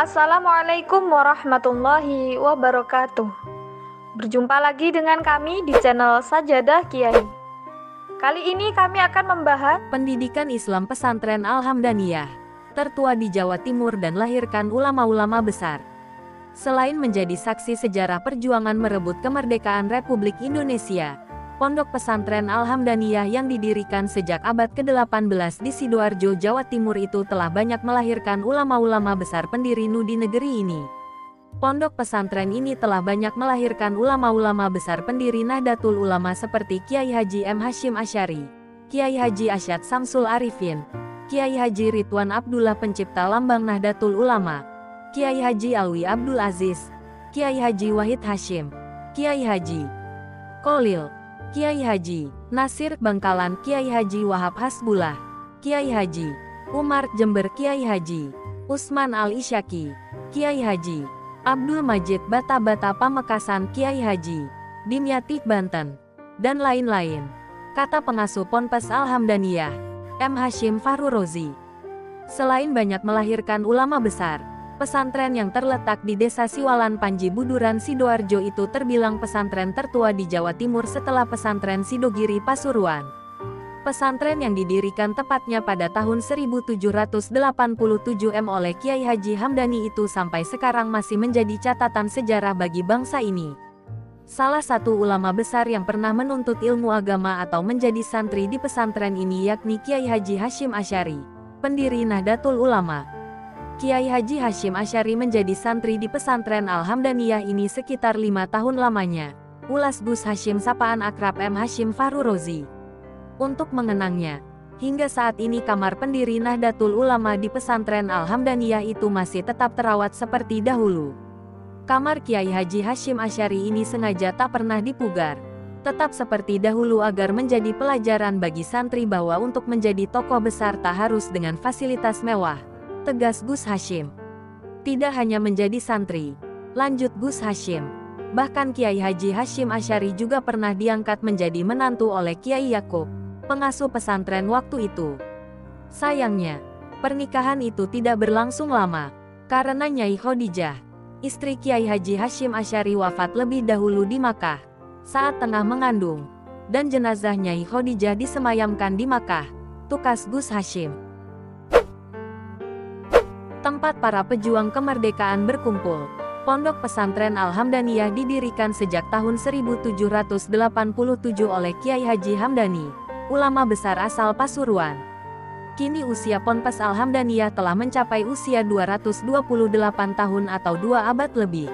Assalamualaikum warahmatullahi wabarakatuh. Berjumpa lagi dengan kami di channel Sajadah Kiai. Kali ini kami akan membahas pendidikan Islam pesantren Al-Hamdaniyah, tertua di Jawa Timur dan lahirkan ulama-ulama besar. Selain menjadi saksi sejarah perjuangan merebut kemerdekaan Republik Indonesia, Pondok Pesantren Al-Hamdaniyah yang didirikan sejak abad ke-18 di Sidoarjo, Jawa Timur itu telah banyak melahirkan ulama-ulama besar pendiri NU di negeri ini. Pondok pesantren ini telah banyak melahirkan ulama-ulama besar pendiri Nahdlatul Ulama seperti Kiai Haji M. Hasyim Asy'ari, Kiai Haji Asyad Samsul Arifin, Kiai Haji Ridwan Abdullah pencipta lambang Nahdlatul Ulama, Kiai Haji Alwi Abdul Aziz, Kiai Haji Wahid Hasyim, Kiai Haji Kolil, Kiai Haji Nasir Bangkalan, Kiai Haji Wahab Hasbullah, Kiai Haji Umar Jember, Kiai Haji Usman Al-Isyaki, Kiai Haji Abdul Majid Bata-Bata Pamekasan, Kiai Haji Dimyati Banten, dan lain-lain, kata pengasuh Ponpes Al-Hamdaniyah, M. Hashim Fahru Rozi. Selain banyak melahirkan ulama besar, pesantren yang terletak di Desa Siwalan Panji Buduran Sidoarjo itu terbilang pesantren tertua di Jawa Timur setelah pesantren Sidogiri Pasuruan. Pesantren yang didirikan tepatnya pada tahun 1787 oleh Kiai Haji Hamdani itu sampai sekarang masih menjadi catatan sejarah bagi bangsa ini. Salah satu ulama besar yang pernah menuntut ilmu agama atau menjadi santri di pesantren ini yakni Kiai Haji Hasyim Asy'ari, pendiri Nahdlatul Ulama. Kiai Haji Hasyim Asy'ari menjadi santri di pesantren Al-Hamdaniyah ini sekitar 5 tahun lamanya. Ulas Gus Hasyim sapaan akrab M. Hashim Fahru Rozi. Untuk mengenangnya, hingga saat ini kamar pendiri Nahdlatul Ulama di pesantren Al-Hamdaniyah itu masih tetap terawat seperti dahulu. Kamar Kiai Haji Hasyim Asy'ari ini sengaja tak pernah dipugar, tetap seperti dahulu agar menjadi pelajaran bagi santri bahwa untuk menjadi tokoh besar tak harus dengan fasilitas mewah, tegas Gus Hasyim. Tidak hanya menjadi santri, lanjut Gus Hasyim, bahkan Kiai Haji Hasyim Asy'ari juga pernah diangkat menjadi menantu oleh Kiai Yakub, pengasuh pesantren waktu itu. Sayangnya, pernikahan itu tidak berlangsung lama, karena Nyai Khadijah, istri Kiai Haji Hasyim Asy'ari wafat lebih dahulu di Makkah, saat tengah mengandung, dan jenazah Nyai Khadijah disemayamkan di Makkah, tukas Gus Hasyim. Tempat para pejuang kemerdekaan berkumpul, Pondok Pesantren Al-Hamdaniyah didirikan sejak tahun 1787 oleh Kiai Haji Hamdani, ulama besar asal Pasuruan. Kini usia Ponpes Al-Hamdaniyah telah mencapai usia 228 tahun atau 2 abad lebih.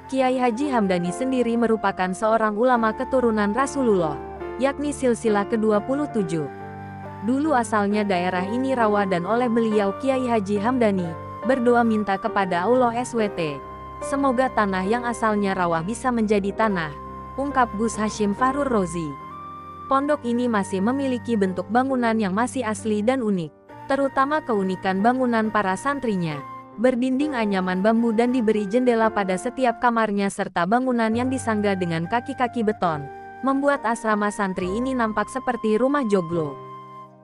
Kiai Haji Hamdani sendiri merupakan seorang ulama keturunan Rasulullah, yakni silsilah ke-27. Dulu asalnya daerah ini rawa dan oleh beliau Kiai Haji Hamdani berdoa minta kepada Allah SWT, semoga tanah yang asalnya rawa bisa menjadi tanah, ungkap Gus Hasyim Fahru Rozi. Pondok ini masih memiliki bentuk bangunan yang masih asli dan unik, terutama keunikan bangunan para santrinya. Berdinding anyaman bambu dan diberi jendela pada setiap kamarnya serta bangunan yang disangga dengan kaki-kaki beton, membuat asrama santri ini nampak seperti rumah joglo.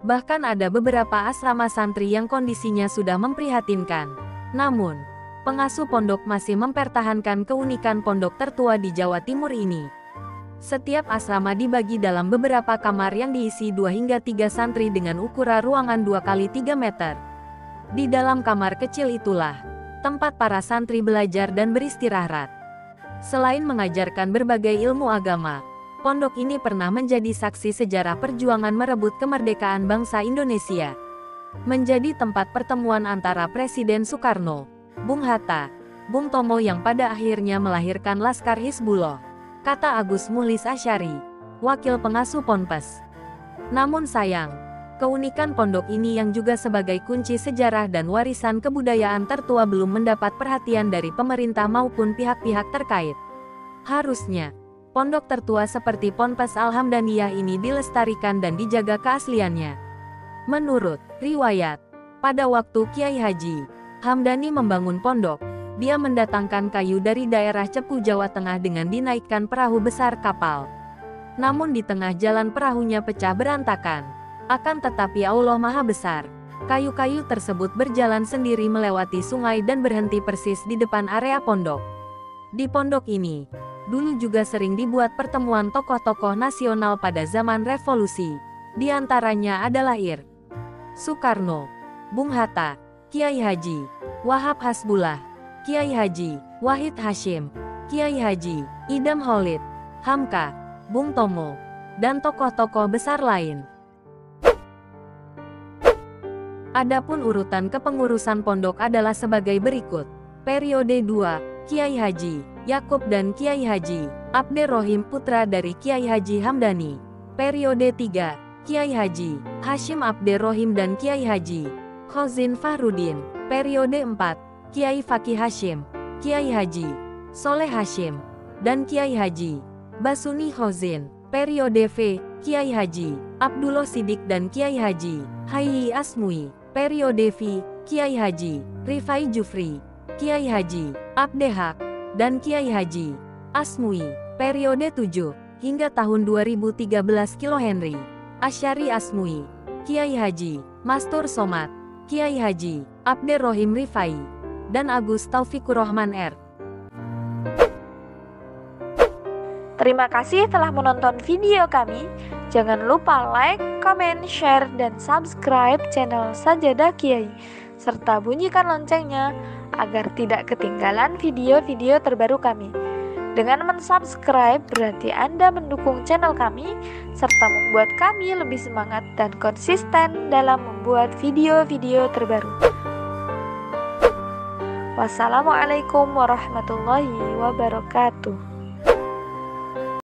Bahkan ada beberapa asrama santri yang kondisinya sudah memprihatinkan. Namun, pengasuh pondok masih mempertahankan keunikan pondok tertua di Jawa Timur ini. Setiap asrama dibagi dalam beberapa kamar yang diisi 2 hingga 3 santri dengan ukuran ruangan 2 kali 3 meter. Di dalam kamar kecil itulah tempat para santri belajar dan beristirahat. Selain mengajarkan berbagai ilmu agama, pondok ini pernah menjadi saksi sejarah perjuangan merebut kemerdekaan bangsa Indonesia. Menjadi tempat pertemuan antara Presiden Soekarno, Bung Hatta, Bung Tomo yang pada akhirnya melahirkan Laskar Hizbullah, kata Agus Muhlis Asy'ari, wakil pengasuh Ponpes. Namun sayang, keunikan pondok ini yang juga sebagai kunci sejarah dan warisan kebudayaan tertua belum mendapat perhatian dari pemerintah maupun pihak-pihak terkait. Harusnya pondok tertua seperti Ponpes Al-Hamdaniyah ini dilestarikan dan dijaga keasliannya. Menurut riwayat, pada waktu Kiai Haji Hamdani membangun pondok, dia mendatangkan kayu dari daerah Cepu, Jawa Tengah dengan dinaikkan perahu besar kapal. Namun di tengah jalan perahunya pecah berantakan. Akan tetapi Allah Maha Besar, Kayu-kayu tersebut berjalan sendiri melewati sungai dan berhenti persis di depan area pondok. Di pondok ini, dulu juga sering dibuat pertemuan tokoh-tokoh nasional pada zaman revolusi. Di antaranya adalah Soekarno, Bung Hatta, Kiai Haji Wahab Hasbullah, Kiai Haji Wahid Hasyim, Kiai Haji Idam Holid, Hamka, Bung Tomo, dan tokoh-tokoh besar lain. Adapun urutan kepengurusan pondok adalah sebagai berikut. Periode 2, Kiai Haji Yakub dan Kiai Haji Abderrohim putra dari Kiai Haji Hamdani. Periode 3, Kiai Haji Hashim Abderrohim dan Kiai Haji Khozin Fahrudin. Periode 4, Kiai Fakih Hashim, Kiai Haji Soleh Hashim, dan Kiai Haji Basuni Khozin. Periode V, Kiai Haji Abdullah Sidik dan Kiai Haji Hayyi Asmui. Periode V, Kiai Haji Rifai Jufri, Kiai Haji Abdehak, dan Kiai Haji Asmui. Periode 7, hingga tahun 2013 Kilo Henry Asyari Asmui, Kiai Haji Mastur Somad, Kiai Haji Abderrohim Rifai, dan Agus Taufikur Rahman R. Terima kasih telah menonton video kami. Jangan lupa like, comment, share, dan subscribe channel Sajadah Kiai, serta bunyikan loncengnya agar tidak ketinggalan video-video terbaru kami. Dengan mensubscribe berarti Anda mendukung channel kami, serta membuat kami lebih semangat dan konsisten dalam membuat video-video terbaru. Wassalamualaikum warahmatullahi wabarakatuh.